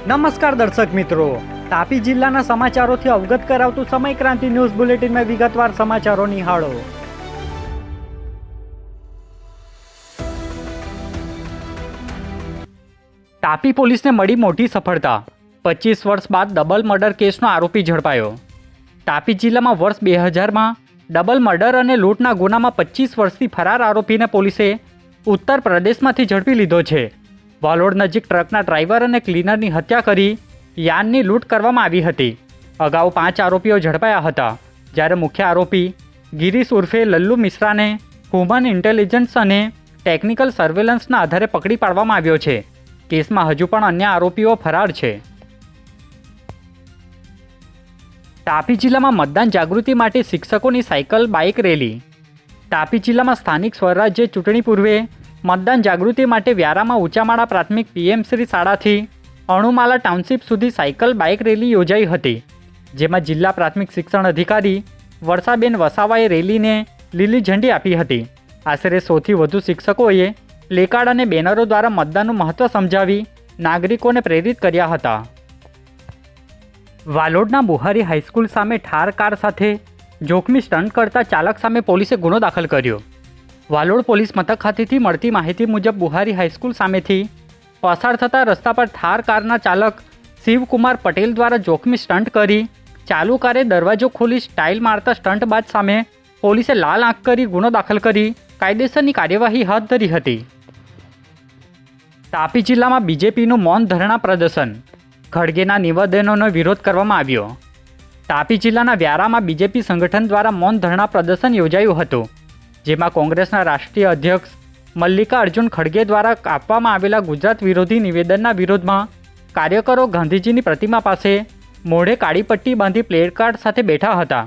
નમસ્કાર દર્શક મિત્રો, તાપી જિલ્લાના સમાચારોથી અવગત કરાવતું સમય ક્રાંતિ ન્યૂઝ બુલેટિનમાં વિગતવાર સમાચારો નિહાળો. તાપી પોલીસને મળી મોટી સફળતા. 25 વર્ષ બાદ ડબલ મર્ડર કેસનો આરોપી ઝડપાયો. તાપી જિલ્લામાં વર્ષ 2000માં ડબલ મર્ડર અને લૂંટના ગુનામાં 25 વર્ષથી ફરાર આરોપીને પોલીસે ઉત્તર પ્રદેશમાંથી ઝડપી લીધો છે. વાલોડ નજીક ટ્રકના ડ્રાઈવર અને ક્લીનરની હત્યા કરી યાનની લૂંટ કરવામાં આવી હતી. અગાઉ 5 આરોપીઓ ઝડપાયા હતા, જ્યારે મુખ્ય આરોપી ગિરીશ ઉર્ફે લલ્લુ મિશ્રાને હ્યુમન ઇન્ટેલિજન્સ અને ટેકનિકલ સર્વેલન્સના આધારે પકડી પાડવામાં આવ્યો છે. કેસમાં હજુ પણ અન્ય આરોપીઓ ફરાર છે. તાપી જિલ્લામાં મતદાન જાગૃતિ માટે શિક્ષકોની સાયકલ બાઇક રેલી. તાપી જિલ્લામાં સ્થાનિક સ્વરાજ્ય ચૂંટણી પૂર્વે મતદાન જાગૃતિ માટે વ્યારામાં ઊંચામાળા પ્રાથમિક પીએમશ્રી શાળાથી અણુમાલા ટાઉનશીપ સુધી સાયકલ બાઇક રેલી યોજાઈ હતી, જેમાં જિલ્લા પ્રાથમિક શિક્ષણ અધિકારી વર્ષાબેન વસાવાએ રેલીને લીલી ઝંડી આપી હતી. આશરે 100થી વધુ શિક્ષકોએ પ્લેકાર્ડ અને બેનરો દ્વારા મતદાનનું મહત્ત્વ સમજાવી નાગરિકોને પ્રેરિત કર્યા હતા. વાલોડના બુહારી હાઈસ્કૂલ સામે ઠાર કાર સાથે જોખમી સ્ટન્ટ કરતા ચાલક સામે પોલીસે ગુનો દાખલ કર્યો. વાલોડ પોલીસ મથક ખાતેથી મળતી માહિતી મુજબ બુહારી હાઈસ્કૂલ સામેથી પસાર થતા રસ્તા પર ઠાર કારના ચાલક શિવકુમાર પટેલ દ્વારા જોખમી સ્ટન્ટ કરી ચાલુ કારે દરવાજો ખોલી સ્ટાઇલ મારતા સ્ટન્ટબાજ સામે પોલીસે લાલ આંખ કરી ગુનો દાખલ કરી કાયદેસરની કાર્યવાહી હાથ ધરી હતી. તાપી જિલ્લામાં બીજેપીનું મૌન ધરણા પ્રદર્શન. ખડગેના નિવેદનોનો વિરોધ કરવામાં આવ્યો. તાપી જિલ્લાના વ્યારામાં બીજેપી સંગઠન દ્વારા મૌન ધરણા પ્રદર્શન યોજાયું હતું, જેમાં કોંગ્રેસના રાષ્ટ્રીય અધ્યક્ષ મલ્લિકાર્જુન ખડગે દ્વારા આપવામાં આવેલા ગુજરાત વિરોધી નિવેદનના વિરોધમાં કાર્યકરો ગાંધીજીની પ્રતિમા પાસે મોઢે કાળી પટ્ટી બાંધી પ્લેકાર્ડ સાથે બેઠા હતા.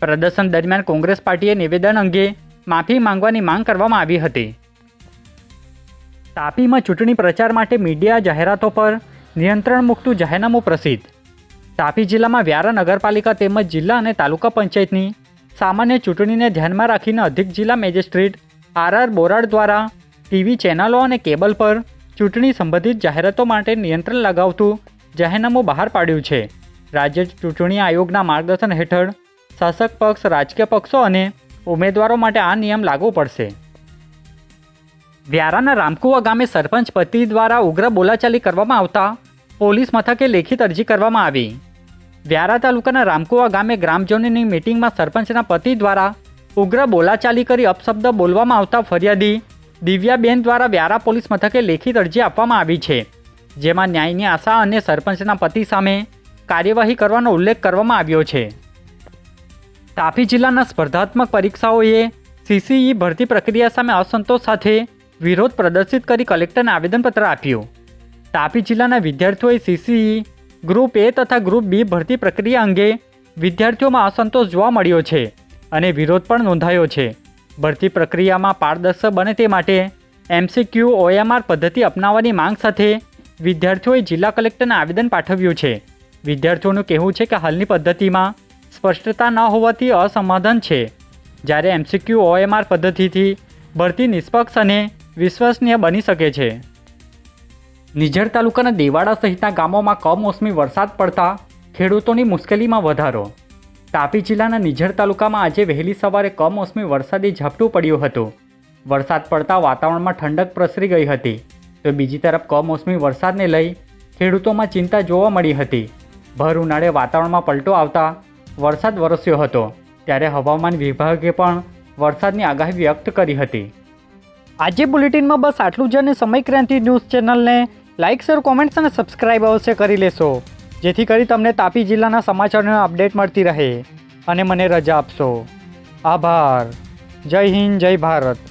પ્રદર્શન દરમિયાન કોંગ્રેસ પાર્ટીએ નિવેદન અંગે માફી માંગવાની માંગ કરવામાં આવી હતી. તાપીમાં ચૂંટણી પ્રચાર માટે મીડિયા જાહેરાતો પર નિયંત્રણ મૂકતું જાહેરનામું પ્રસિદ્ધ. તાપી જિલ્લામાં વ્યારા નગરપાલિકા તેમજ જિલ્લા અને તાલુકા પંચાયતની સામાન્ય ચૂંટણીને ધ્યાનમાં રાખીને અધિક જિલ્લા મેજિસ્ટ્રેટ આર બોરાડ દ્વારા ટીવી ચેનલો અને કેબલ પર ચૂંટણી સંબંધિત જાહેરાતો માટે નિયંત્રણ લગાવતું જાહેરનામું બહાર પાડ્યું છે. રાજ્ય ચૂંટણી આયોગના માર્ગદર્શન હેઠળ શાસક પક્ષ, રાજકીય પક્ષો અને ઉમેદવારો માટે આ નિયમ લાગુ પડશે. વ્યારાના રામકુવા ગામે સરપંચ પતિ દ્વારા ઉગ્ર બોલાચાલી કરવામાં આવતા પોલીસ મથકે લેખિત અરજી કરવામાં આવી. વ્યારા તાલુકાના રામકુવા ગામે ગ્રામજનોની મીટિંગમાં સરપંચના પતિ દ્વારા ઉગ્ર બોલાચાલી કરી અપશબ્દ બોલવામાં આવતા ફરિયાદી દિવ્યાબેન દ્વારા વ્યારા પોલીસ મથકે લેખિત અરજી આપવામાં આવી છે, જેમાં ન્યાયની આશા અને સરપંચના પતિ સામે કાર્યવાહી કરવાનો ઉલ્લેખ કરવામાં આવ્યો છે. તાપી જિલ્લાના સ્પર્ધાત્મક પરીક્ષાઓએ સીસીઈ ભરતી પ્રક્રિયા સામે અસંતોષ સાથે વિરોધ પ્રદર્શિત કરી કલેક્ટરને આવેદનપત્ર આપ્યું. તાપી જિલ્લાના વિદ્યાર્થીઓએ સીસીઈ ગ્રુપ એ તથા ગ્રુપ બી ભરતી પ્રક્રિયા અંગે વિદ્યાર્થીઓમાં અસંતોષ જોવા મળ્યો છે અને વિરોધ પણ નોંધાયો છે. ભરતી પ્રક્રિયામાં પારદર્શક બને તે માટે એમસીક્યુ ઓએમઆર પદ્ધતિ અપનાવવાની માંગ સાથે વિદ્યાર્થીઓએ જિલ્લા કલેક્ટરને આવેદન પાઠવ્યું છે. વિદ્યાર્થીઓનું કહેવું છે કે હાલની પદ્ધતિમાં સ્પષ્ટતા ન હોવાથી અસમાધાન છે, જ્યારે એમસીક્યુ ઓએમઆર પદ્ધતિથી ભરતી નિષ્પક્ષ અને વિશ્વસનીય બની શકે છે. નિઝર તાલુકાના દેવાડા સહિતના ગામોમાં કમોસમી વરસાદ પડતા ખેડૂતોની મુશ્કેલીમાં વધારો. તાપી જિલ્લાના નિઝર તાલુકામાં આજે વહેલી સવારે કમોસમી વરસાદી ઝાપટું પડ્યું હતું. વરસાદ પડતા વાતાવરણમાં ઠંડક પ્રસરી ગઈ હતી, તો બીજી તરફ કમોસમી વરસાદને લઈ ખેડૂતોમાં ચિંતા જોવા મળી હતી. ભર ઉનાળે વાતાવરણમાં પલટો આવતા વરસાદ વરસ્યો હતો, ત્યારે હવામાન વિભાગે પણ વરસાદની આગાહી વ્યક્ત કરી હતી. આજે બુલેટિનમાં બસ આટલું જ, અને સમય ક્રાંતિ ન્યૂઝ ચેનલને લાઇક, શેર, કોમેન્ટ્સ અને સબસ્ક્રાઇબ અવશ્ય કરી લેશો, જેથી કરી તમને તાપી જિલ્લાના સમાચારોની અપડેટ મળતી રહે અને મને રજા આપશો. આભાર. જય હિન્દ, જય ભારત.